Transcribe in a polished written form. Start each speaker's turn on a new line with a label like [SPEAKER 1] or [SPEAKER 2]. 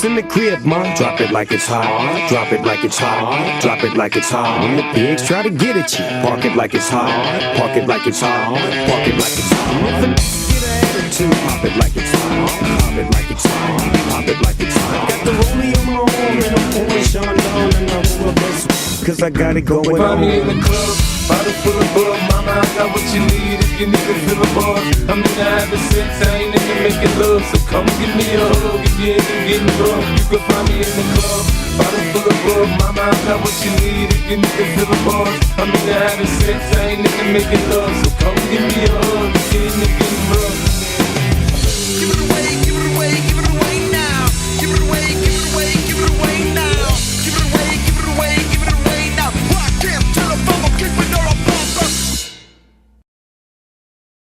[SPEAKER 1] What's in the crib, ma? Drop it like it's hot. Drop it like it's hot. Drop it like it's hot. When the pigs try to get at you, park it like it's hot. Park it like it's hot. Park it like it's hot. If a get an attitude, pop it like it's hot. Pop it like it's hot. Pop it like it's hot. Got the rollie on my arm and I'm pouring Sean down and I'm full of best, cause I got it going on.
[SPEAKER 2] Find me in the club, bottle full of bug. Mama, I got what you need if you need to fill a bar. I'm in the having sex, I ain't into making love. So come give me a hug if you ain't been getting rough. You can find me in the club, bottle full of bug. Mama, I got what you need if you need to fill a bar. I'm in the having sex, I ain't into making love. So come give me a hug.